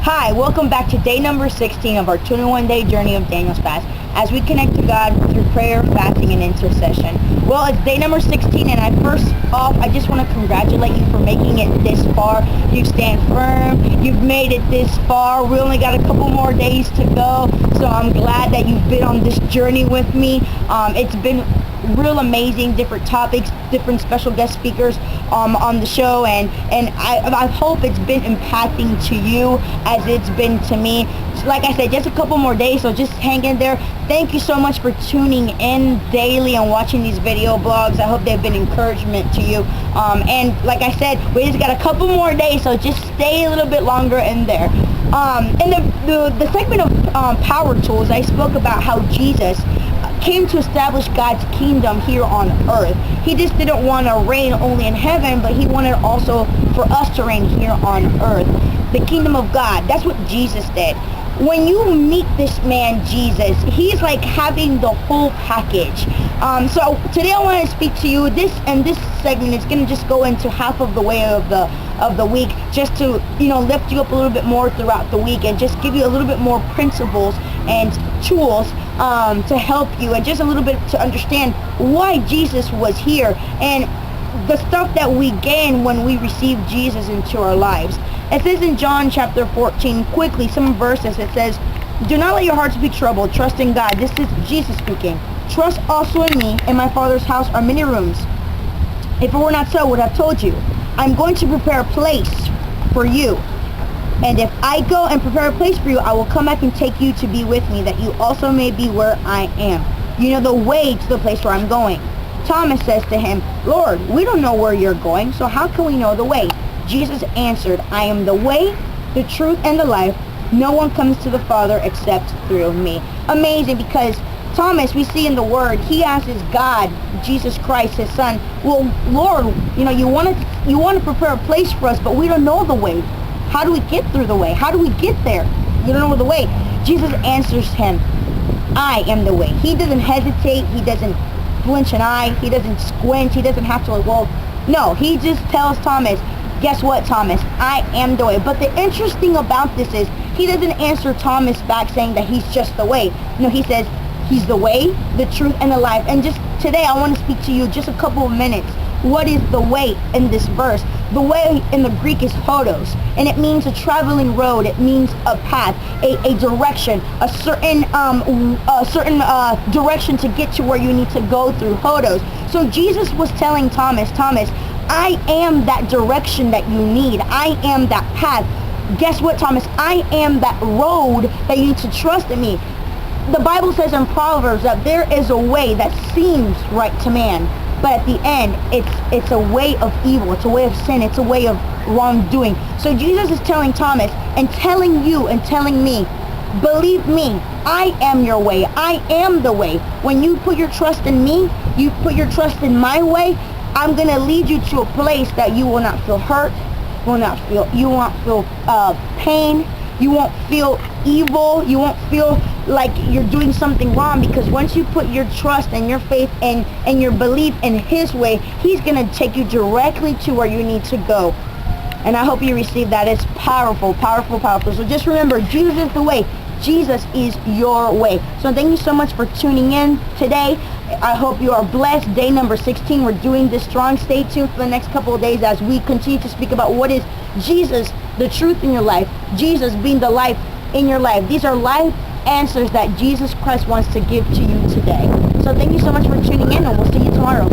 Hi, welcome back to day number 16 of our 21-day journey of Daniel's fast as we connect to God through prayer, fasting, and intercession. Well, it's day number 16, and I just want to congratulate you for making it this far. You stand firm. You've made it this far. We only got a couple more days to go, so I'm glad that you've been on this journey with me. It's been real amazing, different topics, different special guest speakers on the show, and I hope it's been impacting to you as it's been to me. Like I said, just a couple more days, so just hang in there. Thank you so much for tuning in daily and watching these video blogs. I hope they've been encouragement to you. And like I said, we just got a couple more days, so just stay a little bit longer in there. In the segment of Power Tools, I spoke about how Jesus came to establish God's kingdom here on earth. He just didn't want to reign only in heaven, but he wanted also for us to reign here on earth. The kingdom of God. That's what Jesus did. When you meet this man Jesus, he's like having the whole package. So today I want to speak to you. This segment is going to just go into half of the way of the week, just to lift you up a little bit more throughout the week and just give you a little bit more principles and tools to help you, and just a little bit to understand why Jesus was here and the stuff that we gain when we receive Jesus into our lives. It says in John chapter 14, quickly, some verses, it says, "Do not let your hearts be troubled. Trust in God." This is Jesus speaking. "Trust also in me. In my Father's house are many rooms. If it were not so, I would have told you. I'm going to prepare a place for you. And if I go and prepare a place for you, I will come back and take you to be with me, that you also may be where I am. You know the way to the place where I'm going." Thomas says to him, "Lord, we don't know where you're going, so how can we know the way?" Jesus answered, "I am the way, the truth, and the life. No one comes to the Father except through me." Amazing, because Thomas, we see in the Word, he asks God, Jesus Christ, his son, "Well, Lord, you want to prepare a place for us, but we don't know the way. How do we get through the way? How do we get there? You don't know the way." Jesus answers him, "I am the way." He doesn't hesitate. He doesn't flinch an eye. He doesn't squint. He doesn't have to, no. He just tells Thomas, "Guess what, Thomas? I am the way." But the interesting about this is he doesn't answer Thomas back saying that he's just the way. No, he says he's the way, the truth, and the life. And just today I want to speak to you just a couple of minutes. What is the way in this verse? The way in the Greek is hodos, and it means a traveling road. It means a path, a direction, a certain direction to get to where you need to go through. Hodos. So Jesus was telling Thomas, "I am that direction that you need. I am that path. Guess what, Thomas? I am that road that you need to trust in me." The Bible says in Proverbs that there is a way that seems right to man, but at the end, it's a way of evil. It's a way of sin. It's a way of wrongdoing. So Jesus is telling Thomas and telling you and telling me, believe me, I am your way. I am the way. When you put your trust in me, you put your trust in my way, I'm going to lead you to a place that you will not feel hurt, you won't feel pain, you won't feel evil, you won't feel like you're doing something wrong, because once you put your trust and your faith and your belief in his way, he's going to take you directly to where you need to go. And I hope you receive that. It's powerful, powerful, powerful. So just remember, Jesus is the way. Jesus is your way. So thank you so much for tuning in today. I hope you are blessed. Day number 16. We're doing this strong. Stay tuned for the next couple of days as we continue to speak about what is Jesus, the truth in your life. Jesus being the life in your life. These are life answers that Jesus Christ wants to give to you today. So thank you so much for tuning in, and we'll see you tomorrow.